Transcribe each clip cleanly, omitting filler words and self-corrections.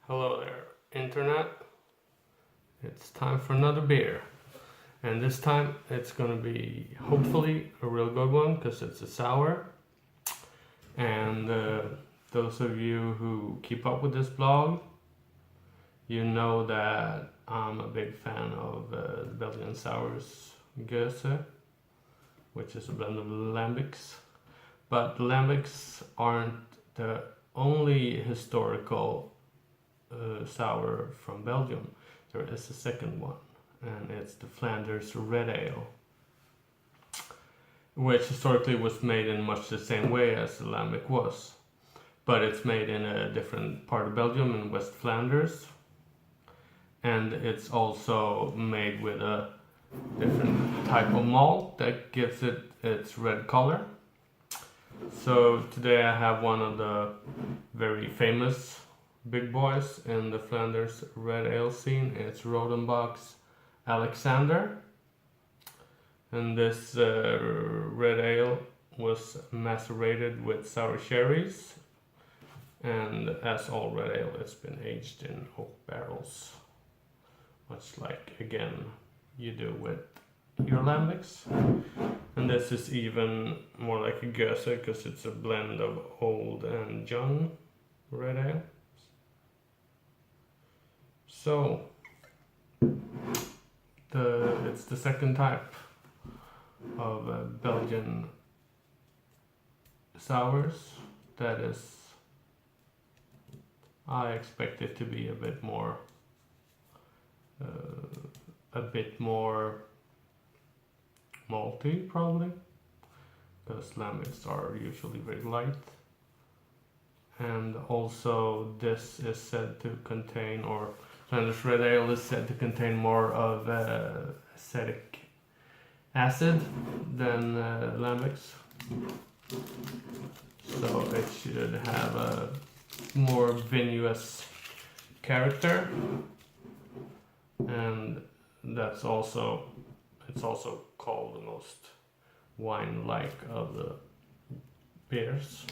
Hello there, Internet. It's time for another beer. And this time it's gonna be hopefully a real good one because it's a sour. And those of you who keep up with this blog, you know that I'm a big fan of the Belgian sours Goese, which is a blend of lambics. But lambics aren't the only historical sour from Belgium. There is a second one, and it's the Flanders Red Ale, which historically was made in much the same way as the lambic was, but it's made in a different part of Belgium, in West Flanders, and it's also made with a different type of malt that gives it its red color. So today I have one of the very famous big boys in the Flanders Red Ale scene. It's Rodenbach's Alexander. And this red ale was macerated with sour cherries. And as all red ale, it's been aged in oak barrels. Much like, again, you do with your lambics. And this is even more like a Goese because it's a blend of old and young red ale. So, it's the second type of Belgian sours that is, I expect it to be a bit more malty probably, because lambics are usually very light. And also this is said to contain, or Flanders Red Ale is said to contain more of acetic acid than lambics. So it should have a more vinous character, and it's also called the most wine-like of the beers.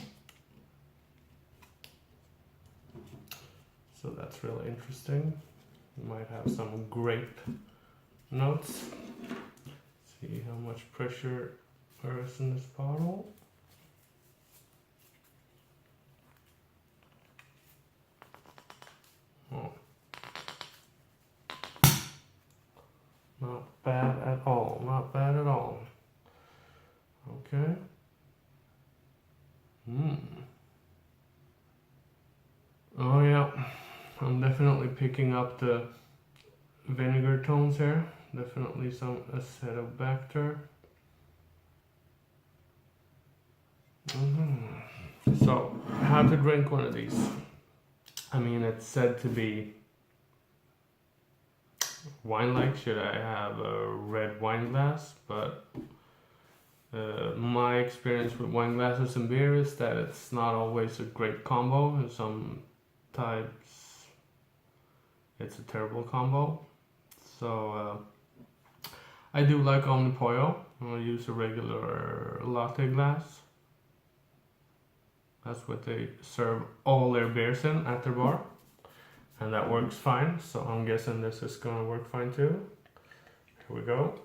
So that's really interesting. You might have some grape notes. See how much pressure there is in this bottle. Oh. Not bad at all, not bad at all. Okay. Oh yeah, I'm definitely picking up the vinegar tones here. Definitely some acetobacter. So, how to drink one of these? I mean, it's said to be wine-like. Should I have a red wine glass? But my experience with wine glasses and beer is that it's not always a great combo. In some types, it's a terrible combo. So I do like Omnipollo. I'll use a regular latte glass. That's what they serve all their beers in at their bar. And that works fine. So I'm guessing this is gonna work fine too. Here we go.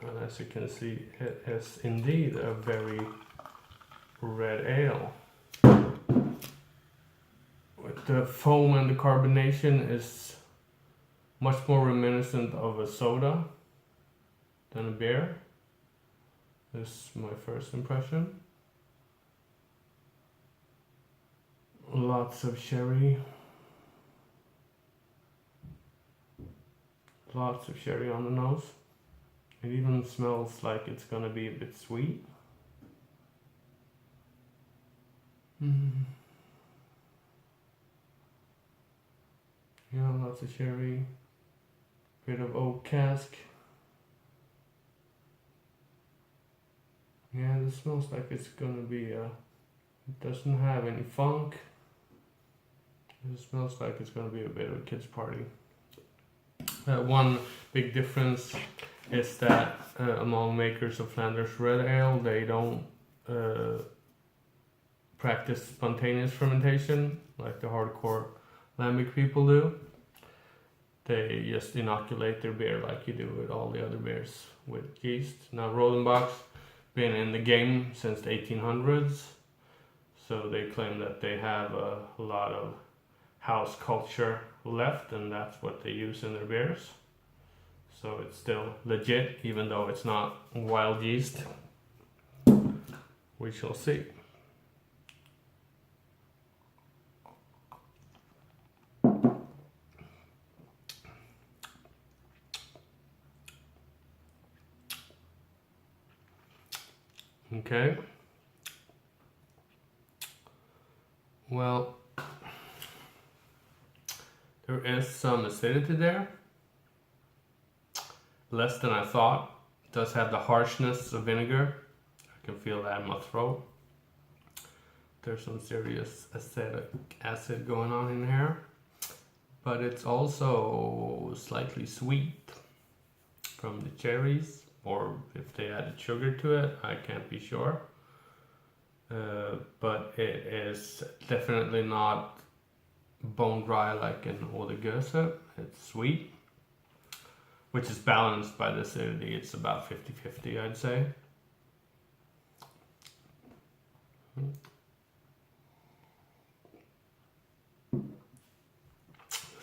And as you can see, it is indeed a very red ale. With the foam and the carbonation is much more reminiscent of a soda than a beer. This is my first impression. Lots of cherry. Lots of cherry on the nose. It even smells like it's gonna be a bit sweet. Yeah, lots of cherry. Bit of oak cask. Yeah, this smells like it's gonna be it doesn't have any funk. It smells like it's gonna be a bit of a kid's party. One big difference is that among makers of Flanders Red Ale, they don't practice spontaneous fermentation like the hardcore lambic people do. They just inoculate their beer like you do with all the other beers with yeast. Now Rodenbach's been in the game since the 1800s, so they claim that they have a lot of house culture left, and that's what they use in their beers. So it's still legit, even though it's not wild yeast. We shall see. Okay. Well, there is some acidity there. Less than I thought. It does have the harshness of vinegar. I can feel that in my throat. There's some serious acetic acid going on in here. But it's also slightly sweet from the cherries, or if they added sugar to it, I can't be sure. But it is definitely not bone dry like in eau de Gose. It's sweet, which is balanced by the acidity. It's about 50-50, I'd say.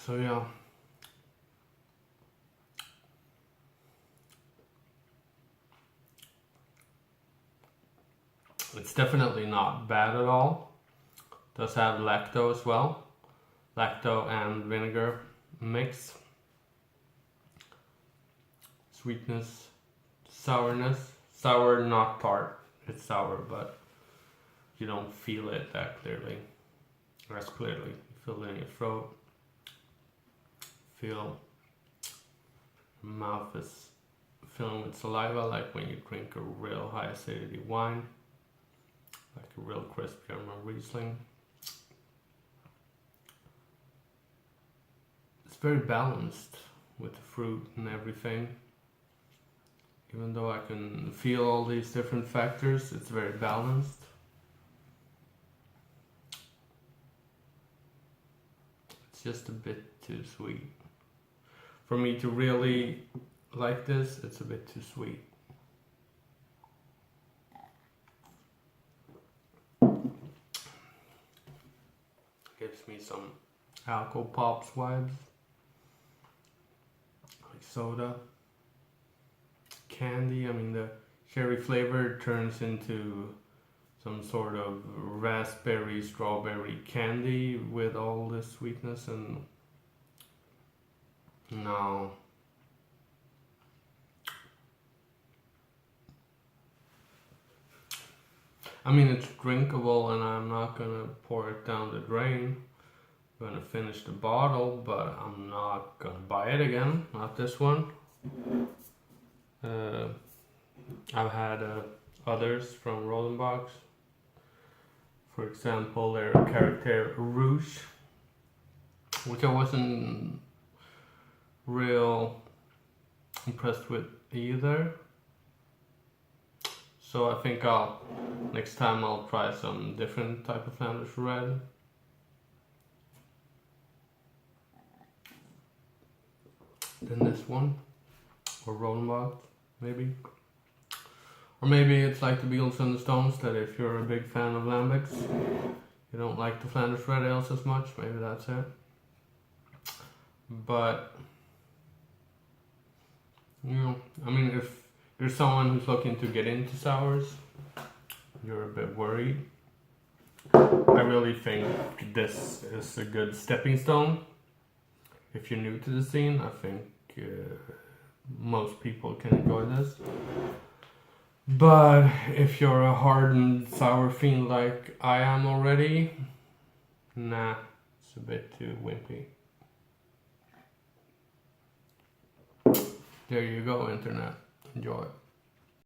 So yeah. It's definitely not bad at all. It does have lacto as well. Lacto and vinegar mix. Sweetness, sourness. Sour, not tart. It's sour, but you don't feel it that clearly. Or as clearly. You feel it in your throat. Feel your mouth is filling with saliva, like when you drink a real high acidity wine. Like a real crisp German Riesling. It's very balanced with the fruit and everything. Even though I can feel all these different factors, it's very balanced. It's just a bit too sweet. For me to really like this, it's a bit too sweet. Gives me some alcohol pops vibes, like soda, candy. I mean, the cherry flavor turns into some sort of raspberry, strawberry candy with all this sweetness, and no. I mean, it's drinkable, and I'm not gonna pour it down the drain. I'm gonna finish the bottle, but I'm not gonna buy it again. Not this one. I've had others from Rodenbach. For example, their Character Rouge, which I wasn't real impressed with either. So I think next time I'll try some different type of Flanders Red. Than this one. Or Rodenbach, maybe. Or maybe it's like the Beatles and the Stones, that if you're a big fan of lambics, you don't like the Flanders Red ales as much, maybe that's it. But, you know, I mean, if you're someone who's looking to get into sours, you're a bit worried, I really think this is a good stepping stone. If you're new to the scene, I think most people can enjoy this. But if you're a hardened sour fiend like I am already, nah, it's a bit too wimpy. There you go, internet. Enjoy.